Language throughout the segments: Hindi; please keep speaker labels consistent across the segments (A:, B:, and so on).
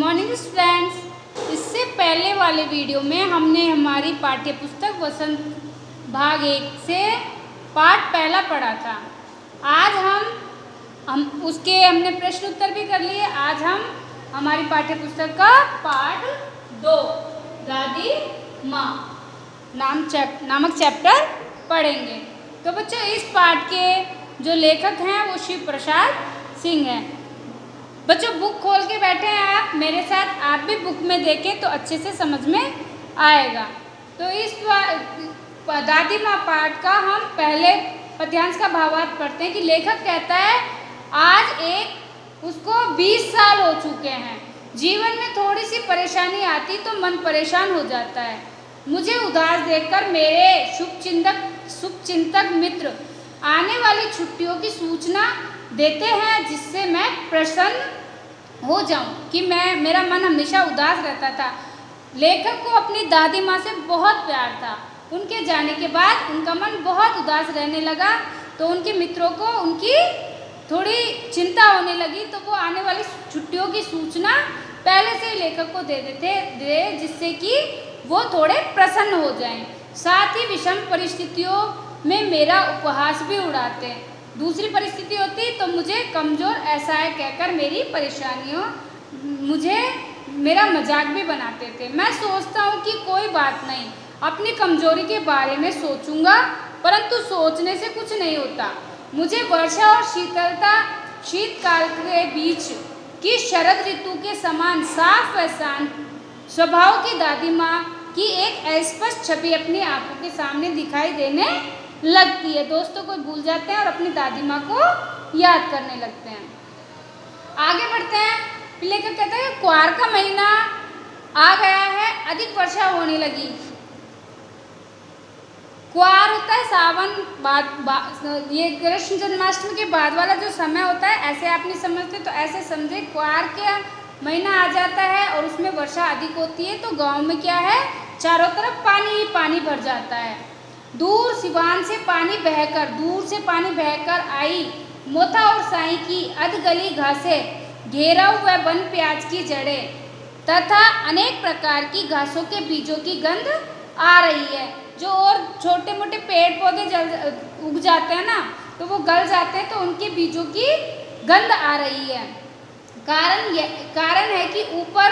A: Morning friends. इससे पहले वाले वीडियो में हमने हमारी पाठ्य पुस्तक वसंत भाग 1 से पाठ पहला पढ़ा था। आज हम हमने प्रश्न उत्तर भी कर लिए। आज हम हमारी पाठ्य पुस्तक का पाठ 2 दादी माँ नामक चैप्टर पढ़ेंगे। तो बच्चों, इस पाठ के जो लेखक हैं वो शिव प्रसाद सिंह हैं। बच्चों, बुक खोल के बैठे हैं आप मेरे साथ, आप भी बुक में देखें तो अच्छे से समझ में आएगा। तो इस दादी माँ पाठ का हम पहले पद्यांश का भावार्थ पढ़ते हैं कि लेखक कहता है आज उसको 20 साल हो चुके हैं। जीवन में थोड़ी सी परेशानी आती तो मन परेशान हो जाता है। मुझे उदास देखकर मेरे शुभचिंतक मित्र आने वाली छुट्टियों की सूचना देते हैं, जिससे मैं प्रसन्न हो जाऊं कि मेरा मन हमेशा उदास रहता था। लेखक को अपनी दादी माँ से बहुत प्यार था। उनके जाने के बाद उनका मन बहुत उदास रहने लगा, तो उनके मित्रों को उनकी थोड़ी चिंता होने लगी, तो वो आने वाली छुट्टियों की सूचना पहले से ही लेखक को दे देते, जिससे कि वो थोड़े प्रसन्न हो जाएं। साथ ही विषम परिस्थितियों में मेरा उपहास भी उड़ाते। दूसरी परिस्थिति होती तो मुझे कमज़ोर ऐसा है कहकर मेरा मजाक भी बनाते थे। मैं सोचता हूँ कि कोई बात नहीं, अपनी कमजोरी के बारे में सोचूंगा, परंतु सोचने से कुछ नहीं होता। मुझे वर्षा और शीतकाल के बीच की शरद ऋतु के समान साफ व शांत स्वभाव की दादी माँ की एक अस्पष्ट छवि अपनी आंखों के सामने दिखाई देने लगती है। दोस्तों को भूल जाते हैं और अपनी दादी माँ को याद करने लगते हैं। आगे बढ़ते हैं। लेखक कहते हैं क्वार का महीना आ गया है, अधिक वर्षा होने लगी। क्वार होता है सावन ये कृष्ण जन्माष्टमी के बाद वाला जो समय होता है। ऐसे आप नहीं समझते तो ऐसे समझे, क्वार के महीना आ जाता है और उसमें वर्षा अधिक होती है, तो गांव में क्या है, चारों तरफ पानी ही पानी भर जाता है। दूर से पानी बहकर आई मोथा और साई की अधगली घासें, घेरा हुआ वन प्याज की जड़ें तथा अनेक प्रकार की घासों के बीजों की गंध आ रही है। जो और छोटे मोटे पेड़ पौधे उग जाते हैं ना, तो वो गल जाते हैं, तो उनके बीजों की गंध आ रही है। कारण है कि ऊपर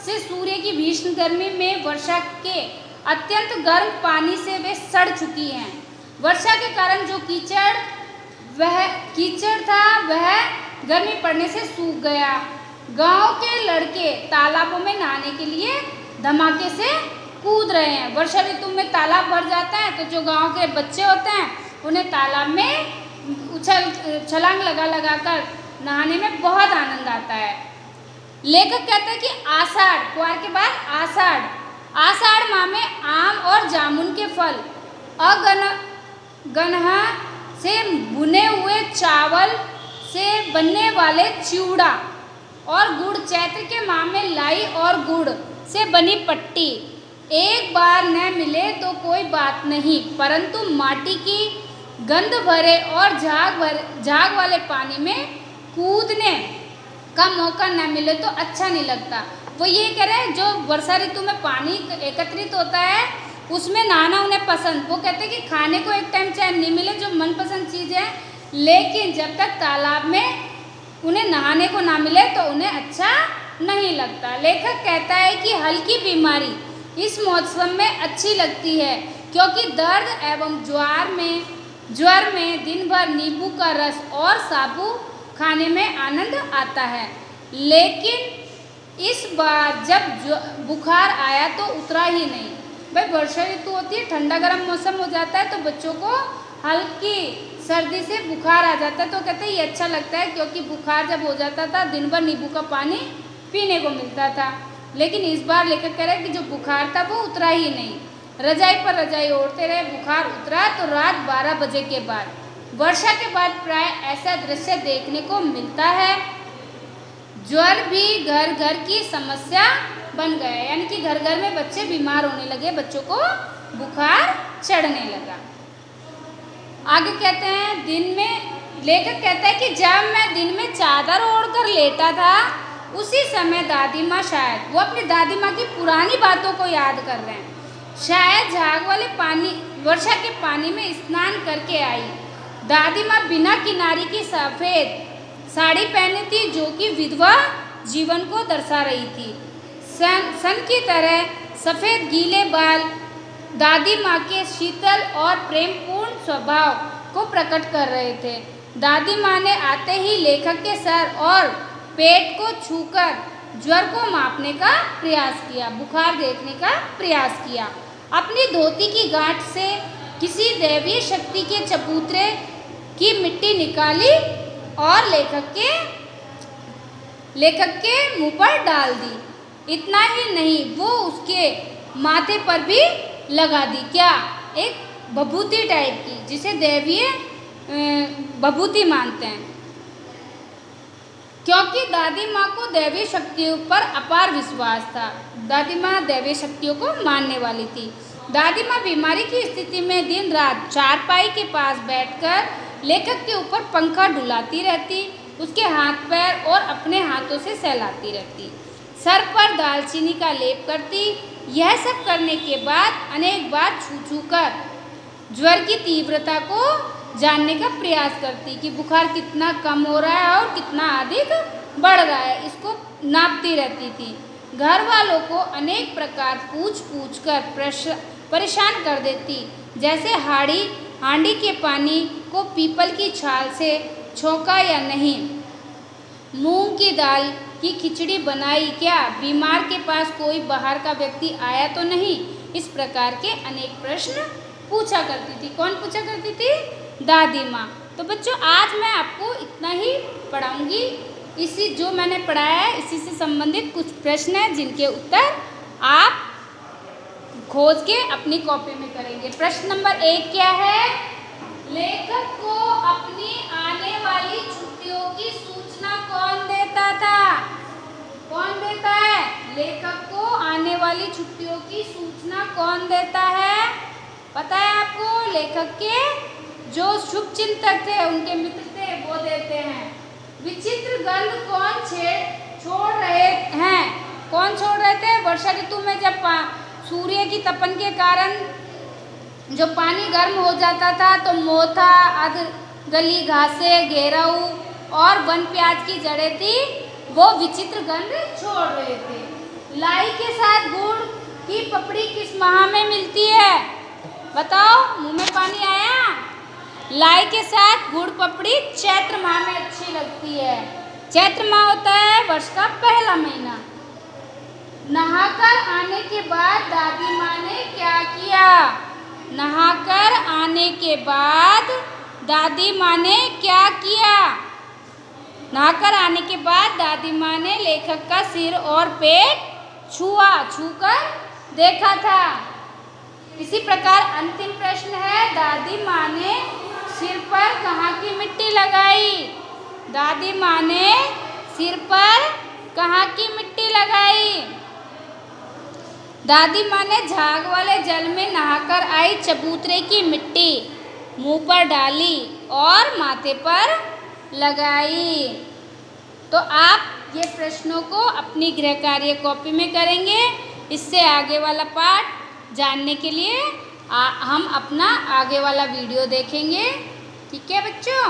A: से सूर्य की भीषण गर्मी में वर्षा के अत्यंत गर्म पानी से वे सड़ चुकी हैं। वर्षा के कारण जो कीचड़ था वह गर्मी पड़ने से सूख गया। गांव के लड़के तालाबों में नहाने के लिए धमाके से कूद रहे हैं। वर्षा ऋतु में तालाब भर जाता है, तो जो गांव के बच्चे होते हैं उन्हें तालाब में छलांग लगा कर नहाने में बहुत आनंद आता है। लेखक कहते हैं कि क्वार के बाद आषाढ़ माह में आम और जामुन के फल, गन्हा से भुने हुए चावल से बनने वाले चिवड़ा और गुड़, चैत्र के माह में लाई और गुड़ से बनी पट्टी। एक बार न मिले तो कोई बात नहीं, परंतु माटी की गंध भरे और झाग वाले पानी में कूदने का मौका न मिले तो अच्छा नहीं लगता। वो ये कह रहे हैं, जो वर्षा ऋतु में पानी एकत्रित होता है उसमें नहाना उन्हें पसंद। वो कहते हैं कि खाने को एक टाइम चाहे नहीं मिले, जो मनपसंद चीज़ है, लेकिन जब तक तालाब में उन्हें नहाने को ना मिले तो उन्हें अच्छा नहीं लगता। लेखक कहता है कि हल्की बीमारी इस मौसम में अच्छी लगती है, क्योंकि दर्द एवं ज्वर में दिन भर नींबू का रस और साबू खाने में आनंद आता है। लेकिन इस बार जब बुखार आया तो उतरा ही नहीं। भाई, वर्षा ऋतु होती है, ठंडा गर्म मौसम हो जाता है, तो बच्चों को हल्की सर्दी से बुखार आ जाता है। तो कहते हैं ये अच्छा लगता है, क्योंकि बुखार जब हो जाता था दिन भर नींबू का पानी पीने को मिलता था। लेकिन इस बार लेकर कह रहे हैं कि जो बुखार था वो उतरा ही नहीं। रजाई पर रजाई ओढ़ते रहे, बुखार उतरा तो रात 12 बजे के बाद। वर्षा के बाद प्राय ऐसा दृश्य देखने को मिलता है। ज्वर भी घर घर की समस्या बन गया, यानी कि घर घर में बच्चे बीमार होने लगे, बच्चों को बुखार चढ़ने लगा। आगे कहते हैं लेखक कहता है कि जब मैं दिन में चादर ओढ़कर लेटा था, उसी समय दादी माँ शायद, वो अपनी दादी माँ की पुरानी बातों को याद कर रहे हैं, शायद झाग वाले पानी, वर्षा के पानी में स्नान करके आई। दादी माँ बिना किनारी की सफ़ेद साड़ी पहनी थी, जो कि विधवा जीवन को दर्शा रही थी। सन की तरह सफ़ेद गीले बाल दादी माँ के शीतल और प्रेमपूर्ण स्वभाव को प्रकट कर रहे थे। दादी माँ ने आते ही लेखक के सर और पेट को छूकर ज्वर को मापने का प्रयास किया, बुखार देखने का प्रयास किया। अपनी धोती की गांठ से किसी दैवीय शक्ति के चबूतरे की मिट्टी निकाली और लेखक के मुंह पर डाल दी। इतना ही नहीं, वो उसके माथे पर भी लगा दी। क्या? एक भभूति टाइप की, जिसे दैवीय भभूति मानते हैं, क्योंकि दादी माँ को दैवीय शक्तियों पर अपार विश्वास था। दादी माँ दैवीय शक्तियों को मानने वाली थी। दादी माँ बीमारी की स्थिति में दिन रात चारपाई के पास बैठकर लेखक के ऊपर पंखा डुलाती रहती, उसके हाथ पैर और अपने हाथों से सहलाती रहती, सर पर दालचीनी का लेप करती। यह सब करने के बाद अनेक बार छू कर ज्वर की तीव्रता को जानने का प्रयास करती कि बुखार कितना कम हो रहा है और कितना अधिक बढ़ रहा है, इसको नापती रहती थी। घर वालों को अनेक प्रकार पूछ कर परेशान कर देती, जैसे हांडी के पानी को पीपल की छाल से छोंका या नहीं, मूंग की दाल की खिचड़ी बनाई क्या, बीमार के पास कोई बाहर का व्यक्ति आया तो नहीं। इस प्रकार के अनेक प्रश्न पूछा करती थी। कौन पूछा करती थी? दादी माँ। तो बच्चों, आज मैं आपको इतना ही पढ़ाऊँगी। इसी जो मैंने पढ़ाया है इसी से संबंधित कुछ प्रश्न हैं, जिनके उत्तर आप खोज के अपनी कॉपी में करेंगे। प्रश्न नंबर 1 क्या है? लेखक को अपनी आने वाली छुट्टियों की सूचना कौन देता था? कौन देता है? लेखक को आने वाली छुट्टियों की सूचना कौन देता है? पता है आपको? लेखक के जो शुभ चिंतक थे, उनके मित्र थे, वो देते हैं। विचित्र गंध कौन छोड़ रहे हैं? कौन छोड़ रहे थे? वर्षा ऋतु में जब सूर्य की तपन के कारण जो पानी गर्म हो जाता था, तो मोथा, गली घासें, घेराऊ और वन प्याज की जड़ें थी, वो विचित्र गंध छोड़ रहे थे। लाई के साथ गुड़ की पपड़ी किस माह में मिलती है? बताओ, मुंह में पानी आया? लाई के साथ गुड़ पपड़ी चैत्र माह में अच्छी लगती है। चैत्र माह होता है वर्ष का पहला महीना। नहाकर आने के बाद दादी माँ ने क्या किया? नहाकर आने के बाद दादी माँ ने क्या किया? नहाकर आने के बाद दादी माँ ने लेखक का सिर और पेट छूकर देखा था। इसी प्रकार अंतिम प्रश्न है, दादी माँ ने सिर पर कहाँ की मिट्टी लगाई? दादी माँ ने सिर पर कहाँ की मिट्टी लगाई? दादी माँ ने झाग वाले जल में नहाकर आई चबूतरे की मिट्टी मुंह पर डाली और माथे पर लगाई। तो आप ये प्रश्नों को अपनी गृह कार्य कॉपी में करेंगे। इससे आगे वाला पाठ जानने के लिए हम अपना आगे वाला वीडियो देखेंगे। ठीक है बच्चों?